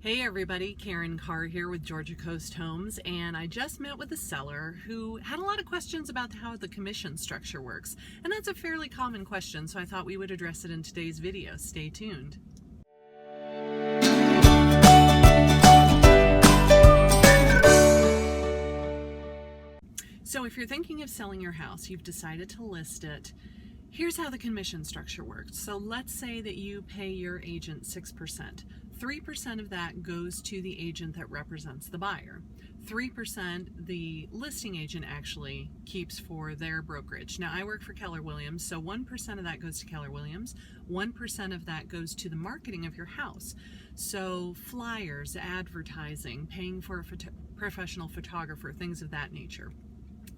Hey everybody, Karin Carr here with Georgia Coast Homes, and I just met with a seller who had a lot of questions about how the commission structure works. And that's a fairly common question, so I thought we would address it in today's video. Stay tuned. So if you're thinking of selling your house, you've decided to list it, here's how the commission structure works. So let's say that you pay your agent 6%. 3% of that goes to the agent that represents the buyer. 3% the listing agent actually keeps for their brokerage. Now I work for Keller Williams, so 1% of that goes to Keller Williams. 1% of that goes to the marketing of your house. So flyers, advertising, paying for a professional photographer, things of that nature.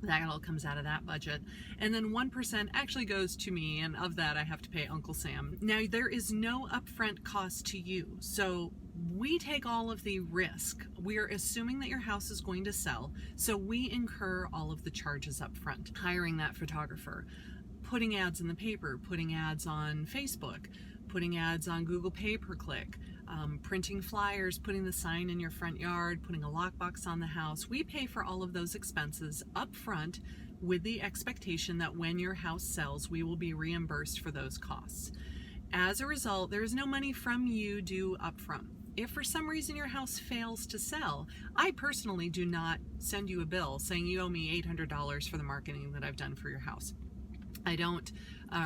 That all comes out of that budget. And then 1% actually goes to me, and of that I have to pay Uncle Sam. Now there is no upfront cost to you, so we take all of the risk. We are assuming that your house is going to sell, so we incur all of the charges up front. Hiring that photographer, putting ads in the paper, putting ads on Facebook, putting ads on Google pay-per-click, printing flyers, putting the sign in your front yard, putting a lockbox on the house. We pay for all of those expenses up front with the expectation that when your house sells, we will be reimbursed for those costs. As a result, there is no money from you due up front. If for some reason your house fails to sell, I personally do not send you a bill saying you owe me $800 for the marketing that I've done for your house. I don't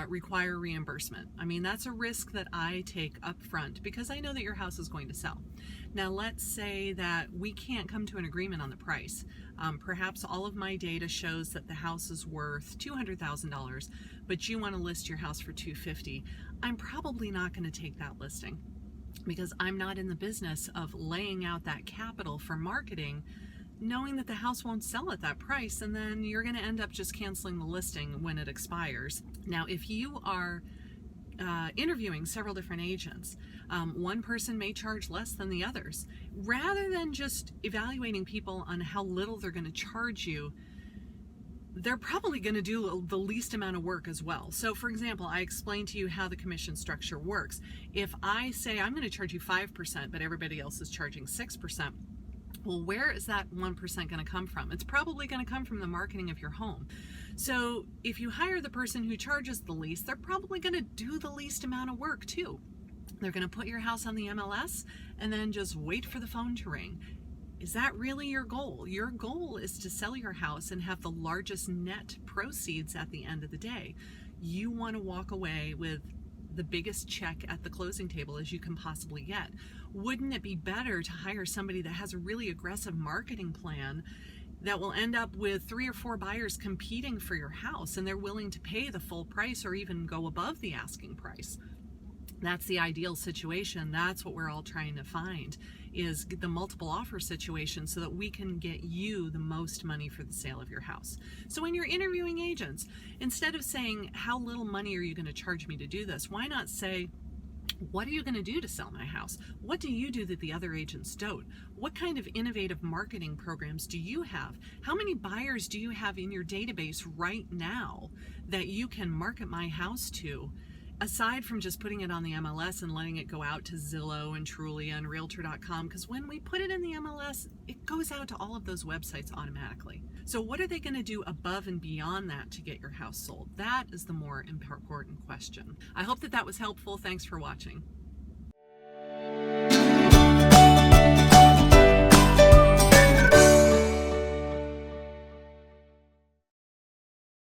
require reimbursement. I mean, that's a risk that I take up front because I know that your house is going to sell. Now, let's say that we can't come to an agreement on the price. Perhaps all of my data shows that the house is worth $200,000, but you want to list your house for $250,000. I'm probably not going to take that listing because I'm not in the business of laying out that capital for marketing knowing that the house won't sell at that price, and then you're going to end up just canceling the listing when it expires. Now, if you are interviewing several different agents, one person may charge less than the others. Rather than just evaluating people on how little they're going to charge you, they're probably going to do the least amount of work as well. So for example, I explained to you how the commission structure works. If I say I'm going to charge you 5%, but everybody else is charging 6%, well, where is that 1% going to come from? It's probably going to come from the marketing of your home. So if you hire the person who charges the least, they're probably going to do the least amount of work too. They're going to put your house on the MLS and then just wait for the phone to ring. Is that really your goal? Your goal is to sell your house and have the largest net proceeds at the end of the day. You want to walk away with the biggest check at the closing table as you can possibly get. Wouldn't it be better to hire somebody that has a really aggressive marketing plan that will end up with 3 or 4 buyers competing for your house and they're willing to pay the full price or even go above the asking price? That's the ideal situation. That's what we're all trying to find, is the multiple offer situation so that we can get you the most money for the sale of your house. So when you're interviewing agents, instead of saying, how little money are you going to charge me to do this? Why not say, what are you going to do to sell my house? What do you do that the other agents don't? What kind of innovative marketing programs do you have? How many buyers do you have in your database right now that you can market my house to? Aside from just putting it on the MLS and letting it go out to Zillow and Trulia and Realtor.com, because when we put it in the MLS, it goes out to all of those websites automatically. So what are they going to do above and beyond that to get your house sold? That is the more important question. I hope that was helpful. Thanks for watching.